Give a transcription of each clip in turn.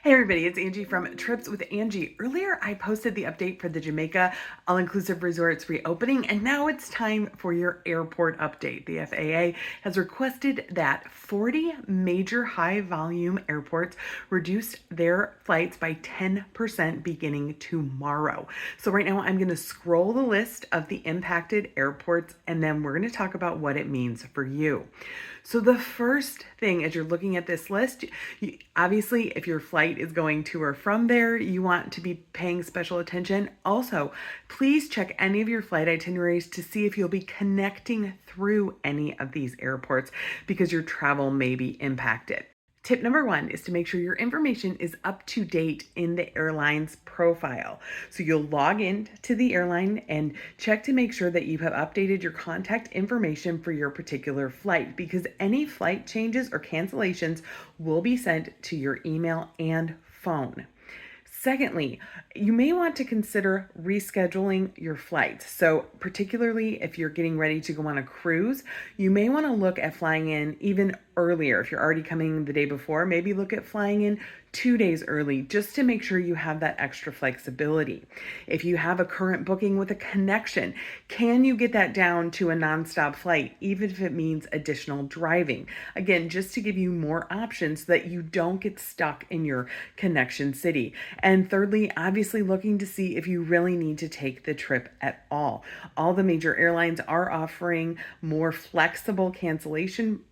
Hey everybody, it's Angie from Trips with Angie. Earlier, I posted the update for the Jamaica All-Inclusive Resorts reopening, and now it's time for your airport update. The FAA has requested that 40 major high-volume airports reduce their flights by 10% beginning tomorrow. So right now, I'm going to scroll the list of the impacted airports, and then we're going to talk about what it means for you. So the first thing as you're looking at this list, obviously, if your flight is going to or from there, you want to be paying special attention. Also, please check any of your flight itineraries to see if you'll be connecting through any of these airports because your travel may be impacted. Tip number one is to make sure your information is up to date in the airline's profile. So you'll log in to the airline and check to make sure that you have updated your contact information for your particular flight, because any flight changes or cancellations will be sent to your email and phone. Secondly, you may want to consider rescheduling your flights. So particularly if you're getting ready to go on a cruise, you may want to look at flying in even earlier. If you're already coming the day before, maybe look at flying in 2 days early just to make sure you have that extra flexibility. If you have a current booking with a connection, can you get that down to a nonstop flight, even if it means additional driving? Again, just to give you more options so that you don't get stuck in your connection city. And thirdly, obviously looking to see if you really need to take the trip at all. All the major airlines are offering more flexible cancellation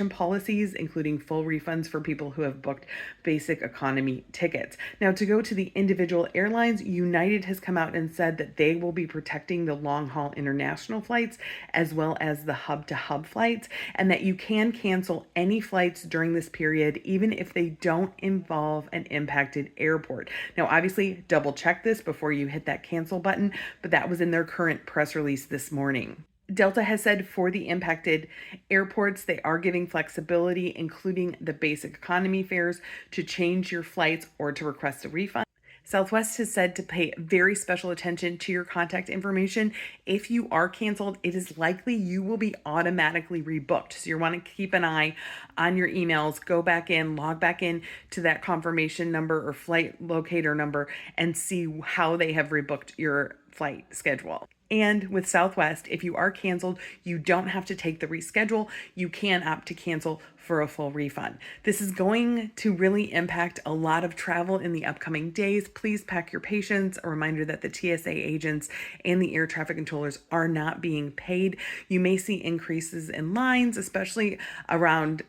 policies, including full refunds for people who have booked basic economy tickets. Now, to go to the individual airlines, United has come out and said that they will be protecting the long-haul international flights as well as the hub-to-hub flights, and that you can cancel any flights during this period, even if they don't involve an impacted airport. Now, obviously, double check this before you hit that cancel button, but that was in their current press release this morning. Delta has said for the impacted airports, they are giving flexibility, including the basic economy fares, to change your flights or to request a refund. Southwest has said to pay very special attention to your contact information. If you are canceled, it is likely you will be automatically rebooked. So you want to keep an eye on your emails, go back in, log back in to that confirmation number or flight locator number and see how they have rebooked your flight schedule. And with Southwest, if you are canceled, you don't have to take the reschedule. You can opt to cancel for a full refund. This is going to really impact a lot of travel in the upcoming days. Please pack your patience. A reminder that the TSA agents and the air traffic controllers are not being paid. You may see increases in lines, especially around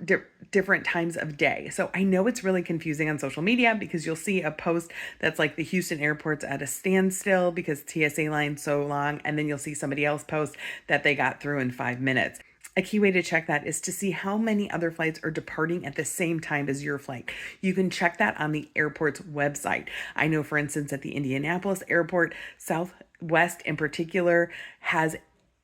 different times of day. So I know it's really confusing on social media because you'll see a post that's like the Houston airport's at a standstill because TSA line's so long, and then you'll see somebody else post that they got through in 5 minutes. A key way to check that is to see how many other flights are departing at the same time as your flight. You can check that on the airport's website. I know, for instance, at the Indianapolis airport, Southwest in particular has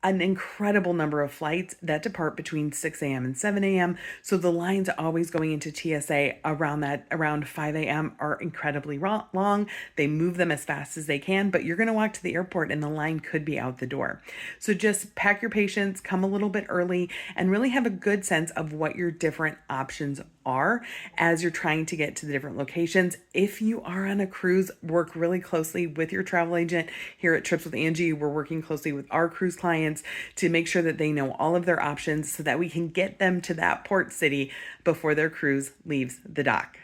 an incredible number of flights that depart between 6 a.m. and 7 a.m. So the lines always going into TSA around 5 a.m. are incredibly long. They move them as fast as they can, but you're going to walk to the airport and the line could be out the door. So just pack your patience, come a little bit early, and really have a good sense of what your different options are as you're trying to get to the different locations. If you are on a cruise, work really closely with your travel agent. Here at Trips with Angie, we're working closely with our cruise clients to make sure that they know all of their options so that we can get them to that port city before their cruise leaves the dock.